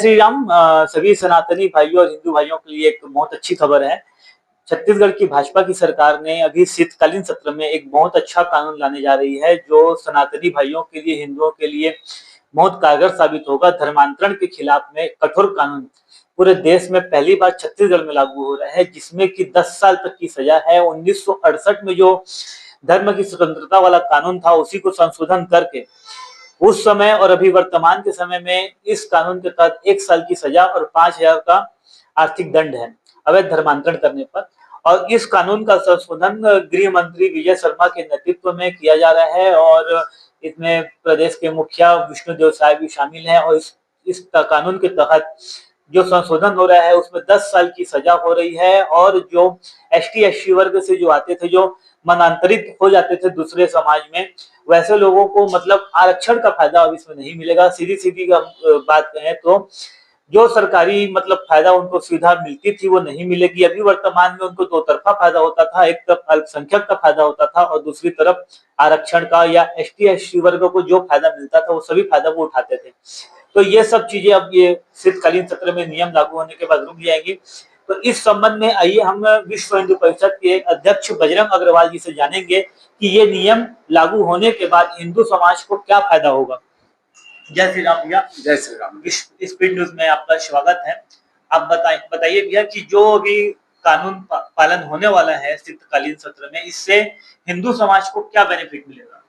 श्री राम। सभी सनातनी भाइयों और हिंदू भाइयों के लिए एक बहुत अच्छी खबर है। छत्तीसगढ़ की भाजपा की सरकार ने अभी शीतकालीन सत्र में एक बहुत अच्छा कानून लाने जा रही है, जो सनातनी भाइयों के लिए, हिंदुओं के लिए बहुत कारगर साबित होगा। धर्मांतरण के खिलाफ में कठोर कानून पूरे देश में पहली बार छत्तीसगढ़ में लागू हो रहा है, जिसमें कि 10 साल तक की सजा है। 1968 में जो धर्म की स्वतंत्रता वाला कानून था, उसी को संशोधन करके उस समय और अभी वर्तमान के समय में इस कानून के तहत 1 साल की सजा और 5,000 का आर्थिक दंड है अवैध धर्मांतरण करने पर। और इस कानून का संशोधन गृह मंत्री विजय शर्मा के नेतृत्व में किया जा रहा है और इसमें प्रदेश के मुखिया विष्णुदेव साय भी शामिल हैं। और इस कानून के तहत जो संशोधन हो रहा है उसमें 10 साल की सजा हो रही है। और जो एसटी एससी वर्ग से जो आते थे, जो मनांतरित हो जाते थे दूसरे समाज में, वैसे लोगों को मतलब आरक्षण का फायदा अब इसमें नहीं मिलेगा। सीधी सीधी बात कहें तो जो सरकारी मतलब फायदा उनको सुविधा मिलती थी वो नहीं मिलेगी। अभी वर्तमान में उनको दो तरफा फायदा होता था, एक तरफ अल्पसंख्यक का फायदा होता था और दूसरी तरफ आरक्षण का या एसटी एससी वर्ग को जो फायदा मिलता था वो सभी फायदा वो उठाते थे। तो ये सब चीजें अब ये शीतकालीन सत्र में नियम लागू होने के बाद रुक जाएंगी। तो इस संबंध में आइए हम विश्व हिंदू परिषद के अध्यक्ष बजरंग अग्रवाल जी से जानेंगे कि ये नियम लागू होने के बाद हिंदू समाज को क्या फायदा होगा। जय श्री राम भैया। जय श्री राम। स्पीड न्यूज में आपका स्वागत है। आप बताइए भैया कि जो अभी कानून पालन होने वाला है शीतकालीन सत्र में, इससे हिंदू समाज को क्या बेनिफिट मिलेगा।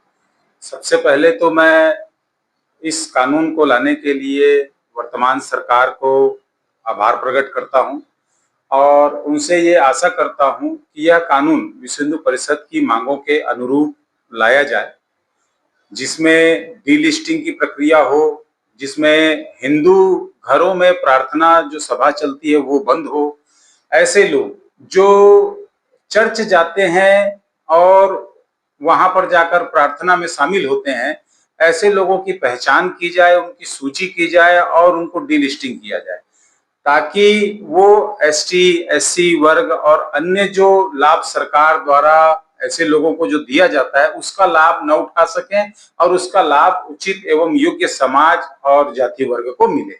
सबसे पहले तो मैं इस कानून को लाने के लिए वर्तमान सरकार को आभार प्रकट करता हूं और उनसे ये आशा करता हूं कि यह कानून विश्व हिंदू परिषद की मांगों के अनुरूप लाया जाए, जिसमें डीलिस्टिंग की प्रक्रिया हो, जिसमें हिंदू घरों में प्रार्थना जो सभा चलती है वो बंद हो। ऐसे लोग जो चर्च जाते हैं और वहां पर जाकर प्रार्थना में शामिल होते हैं, ऐसे लोगों की पहचान की जाए, उनकी सूची की जाए और उनको डीलिस्टिंग किया जाए, ताकि वो एसटी एससी वर्ग और अन्य जो लाभ सरकार द्वारा ऐसे लोगों को जो दिया जाता है उसका लाभ न उठा सकें और उसका लाभ उचित एवं योग्य समाज और जाति वर्ग को मिले।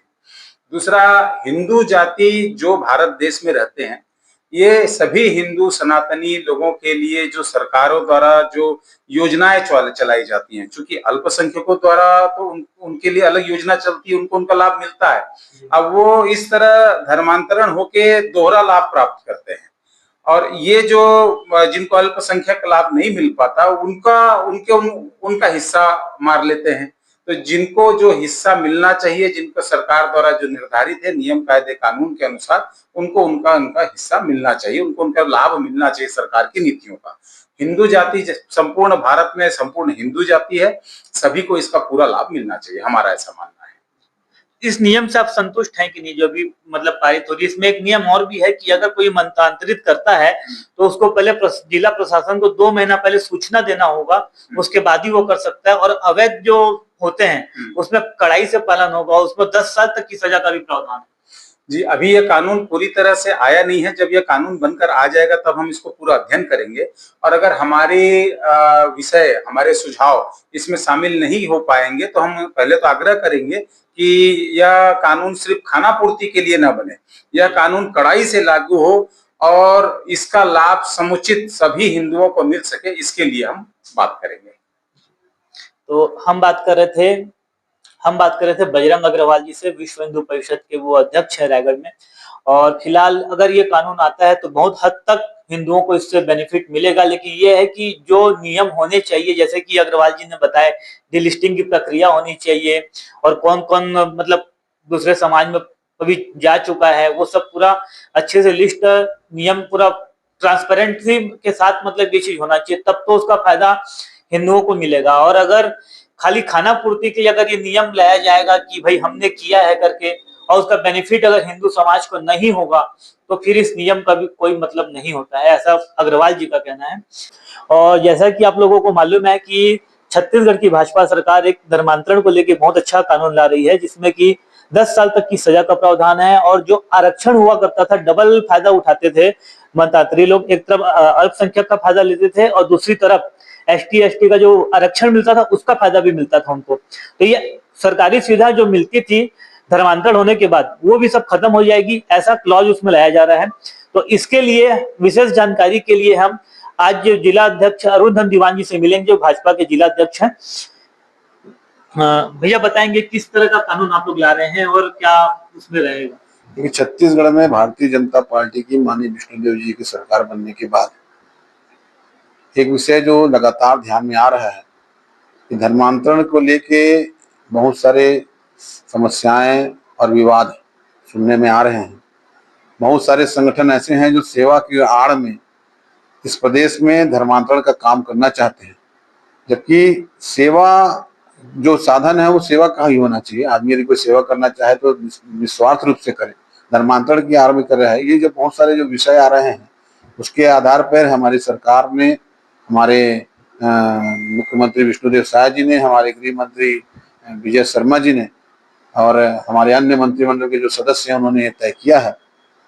दूसरा, हिंदू जाति जो भारत देश में रहते हैं, ये सभी हिंदू सनातनी लोगों के लिए जो सरकारों द्वारा जो योजनाएं चलाई जाती हैं, चूंकि अल्पसंख्यकों द्वारा तो उनके लिए अलग योजना चलती है, उनको उनका लाभ मिलता है। अब वो इस तरह धर्मांतरण होके दोहरा लाभ प्राप्त करते हैं और ये जो जिनको अल्पसंख्यक लाभ नहीं मिल पाता उनका हिस्सा मार लेते हैं। तो जिनको जो हिस्सा मिलना चाहिए, जिनको सरकार द्वारा जो निर्धारित है नियम कायदे कानून के अनुसार, उनको उनका हिस्सा मिलना चाहिए, उनको उनका लाभ मिलना चाहिए सरकार की नीतियों का। हिंदू जाति संपूर्ण भारत में संपूर्ण हिंदू जाति है, सभी को इसका पूरा लाभ मिलना चाहिए, हमारा ऐसा मानना है। इस नियम से आप संतुष्ट हैं कि नहीं, जो भी मतलब पारित हो रही है। इसमें एक नियम और भी है कि अगर कोई मतांतरित करता है तो उसको पहले जिला प्रशासन को 2 महीना पहले सूचना देना होगा, उसके बाद ही वो कर सकता है। और अवैध जो होते हैं उसमें कड़ाई से पालन होगा, उसमें 10 साल तक की सजा का भी प्रावधान है। जी, अभी यह कानून पूरी तरह से आया नहीं है। जब यह कानून बनकर आ जाएगा तब हम इसको पूरा अध्ययन करेंगे और अगर हमारे विषय, हमारे सुझाव इसमें शामिल नहीं हो पाएंगे तो हम पहले तो आग्रह करेंगे कि यह कानून सिर्फ खाना पूर्ति के लिए न बने, यह कानून कड़ाई से लागू हो और इसका लाभ समुचित सभी हिंदुओं को मिल सके, इसके लिए हम बात करेंगे। तो हम बात कर रहे थे बजरंग अग्रवाल जी से, विश्व हिंदू परिषद के वो अध्यक्ष है रायगढ़ में। और फिलहाल अगर ये कानून आता है तो बहुत हद तक हिंदुओं को इससे बेनिफिट मिलेगा, लेकिन ये है कि जो नियम होने चाहिए, जैसे कि अग्रवाल जी ने बताया, डिलिस्टिंग की प्रक्रिया होनी चाहिए और कौन कौन मतलब दूसरे समाज में अभी जा चुका है, वो सब पूरा अच्छे से लिस्ट, नियम पूरा ट्रांसपेरेंसी के साथ मतलब ये चीज होना चाहिए, तब तो उसका फायदा हिंदुओं को मिलेगा। और अगर खाली खाना पूर्ति के लिए अगर ये नियम लाया जाएगा कि भाई हमने किया है करके, और उसका बेनिफिट अगर हिंदू समाज को नहीं होगा, तो फिर इस नियम का भी कोई मतलब नहीं होता है, ऐसा अग्रवाल जी का कहना है। और जैसा कि आप लोगों को मालूम है कि छत्तीसगढ़ की भाजपा सरकार एक धर्मांतरण को लेकर बहुत अच्छा कानून ला रही है, जिसमें कि 10 साल तक की सजा का प्रावधान है। और जो आरक्षण हुआ करता था, डबल फायदा उठाते थे मतांतरी लोग, एक तरफ अल्पसंख्यक का फायदा लेते थे और दूसरी तरफ एसटी एसटी का जो आरक्षण मिलता था उसका फायदा भी मिलता था उनको। तो ये सरकारी सुविधा जो मिलती थी धर्मांतरण होने के बाद वो भी सब खत्म हो जाएगी, ऐसा क्लॉज उसमें लाया जा रहा है। तो इसके लिए विशेष जानकारी के लिए हम आज जिला अध्यक्ष अरुण दीवान जी से मिलेंगे, जो भाजपा के जिला अध्यक्ष हैं। भैया बताएंगे किस तरह का कानून आप लोग ला रहे हैं और क्या उसमें रहेगा? क्योंकि छत्तीसगढ़ में भारतीय जनता पार्टी की माननीय विष्णुदेव जी की सरकार बनने के बाद एक विषय जो लगातार ध्यान में आ रहा है कि धर्मांतरण को लेके बहुत सारे समस्याएं और विवाद सुनने में आ रहे हैं। बहुत सारे संगठन ऐसे हैं जो सेवा की आड़ में इस प्रदेश में धर्मांतरण का काम करना चाहते हैं, जबकि सेवा जो साधन है वो सेवा का ही होना चाहिए। आदमी यदि कोई सेवा करना चाहे तो निस्वार्थ रूप से करे, धर्मांतरण की आड़ में कर रहा है। ये जो बहुत सारे जो विषय आ रहे हैं उसके आधार पर हमारी सरकार ने, हमारे मुख्यमंत्री विष्णुदेव साय जी ने, हमारे गृह मंत्री विजय शर्मा जी ने और हमारे अन्य मंत्रिमंडल के जो सदस्य हैं उन्होंने तय किया है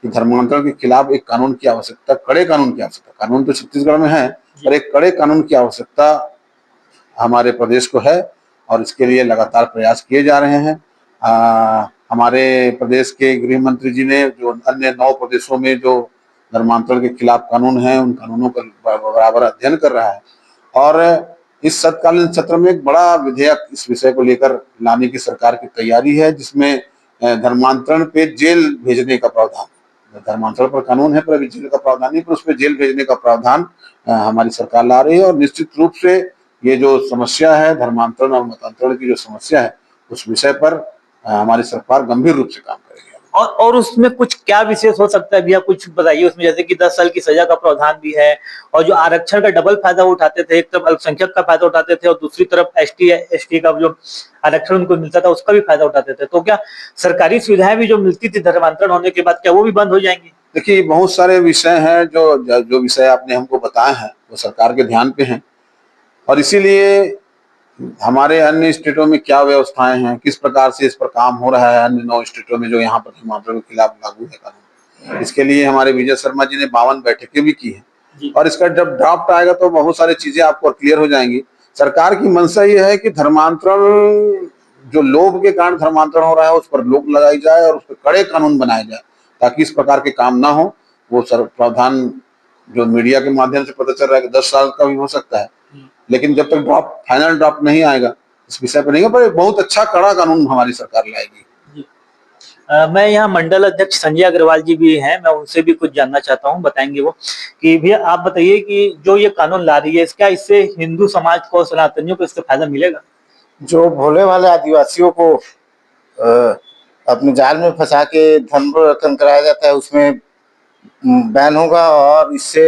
कि धर्मांतरण के खिलाफ एक कानून की आवश्यकता, कड़े कानून की आवश्यकता। कानून तो छत्तीसगढ़ में है पर एक कड़े कानून की आवश्यकता हमारे प्रदेश को है और इसके लिए लगातार प्रयास किए जा रहे हैं। हमारे प्रदेश के गृह मंत्री जी ने जो अन्य 9 प्रदेशों में जो धर्मांतरण के खिलाफ कानून है उन कानूनों का बराबर अध्ययन कर रहा है और इस शीतकालीन सत्र में एक बड़ा विधेयक इस विषय को लेकर लाने की सरकार की तैयारी है, जिसमें धर्मांतरण पे जेल भेजने का प्रावधान, धर्मांतरण पर कानून है पर अभी जेल का प्रावधान नहीं, पर उस पर जेल भेजने का प्रावधान हमारी सरकार ला रही है। और निश्चित रूप से ये जो समस्या है धर्मांतरण और मतांतरण की जो समस्या है उस विषय पर हमारी सरकार गंभीर रूप से काम करेगी। और उसमें कुछ क्या विशेष हो सकता है भैया, कुछ बताइए उसमें। जैसे कि 10 साल की सजा का प्रावधान भी है और जो आरक्षण का डबल फायदा उठाते थे, एक तरफ अल्पसंख्यक का फायदा उठाते थे और दूसरी तरफ एसटी का जो आरक्षण उनको मिलता था उसका भी फायदा उठाते थे। तो क्या सरकारी सुविधाएं भी जो मिलती थी धर्मांतरण होने के बाद, क्या वो भी बंद हो जाएंगी? देखिए बहुत सारे विषय हैं जो विषय आपने हमको बताए हैं वो सरकार के ध्यान पे हैं और इसीलिए हमारे अन्य स्टेटों में क्या व्यवस्थाएं हैं, किस प्रकार से इस पर काम हो रहा है अन्य 9 स्टेटों में जो यहाँ पर धर्मांतरण के खिलाफ लागू है कानून, इसके लिए हमारे विजय शर्मा जी ने 52 बैठकें भी की हैं और इसका जब ड्राफ्ट आएगा तो बहुत सारी चीजें आपको क्लियर हो जाएंगी। सरकार की मंशा ये है कि धर्मांतरण जो लोभ के कारण धर्मांतरण हो रहा है उस पर रोक लगाई जाए और उस पर कड़े कानून बनाए जाए ताकि इस प्रकार के काम ना हो। वो प्रावधान जो मीडिया के माध्यम से पता चल रहा है कि 10 साल का भी हो सकता है, लेकिन जब तक फाइनल ड्राफ्ट नहीं आएगा इस विषय पर नहीं है, पर बहुत अच्छा कड़ा कानून हमारी सरकार लाएगी। मैं यहाँ मंडल अध्यक्ष संजय अग्रवाल जी भी हैं, मैं उनसे भी कुछ जानना चाहता हूँ, बताएंगे वो। कि भैया आप बताइए कि जो ये कानून ला रही है क्या इससे हिंदू समाज को, सनातनियों को इससे फायदा मिलेगा? जो भोले वाले आदिवासियों को अपने जाल में फंसा के धर्म परिवर्तन कराया जाता है उसमें बैन होगा और इससे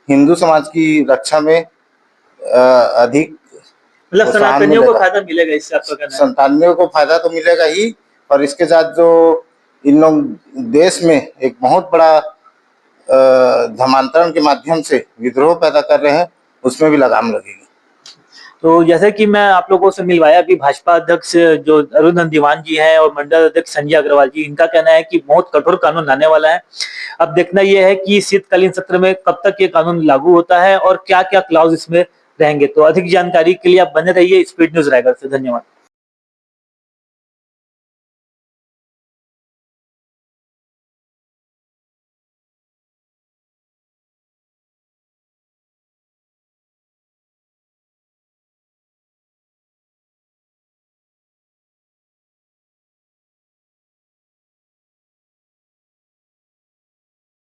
हिंदू समाज की रक्षा में अधिक, मतलब सनातनियों को फायदा मिलेगा इससे, आपका कहना है? संतानियों को फायदा तो मिलेगा ही और इसके साथ जो इन लोग देश में एक बहुत बड़ा धर्मांतरण के माध्यम से विद्रोह पैदा कर रहे हैं उसमें भी लगाम लगेगी। तो जैसे कि मैं आप लोगों से मिलवाया भी भाजपा अध्यक्ष जो अरुण दीवान जी हैं और मंडल अध्यक्ष संजय अग्रवाल जी, इनका कहना है कि बहुत कठोर कानून लाने वाला है। अब देखना यह है कि शीतकालीन सत्र में कब तक ये कानून लागू होता है और क्या क्या क्लॉज इसमें रहेंगे। तो अधिक जानकारी के लिए आप बने रहिए स्पीड न्यूज रायगढ़ से। धन्यवाद।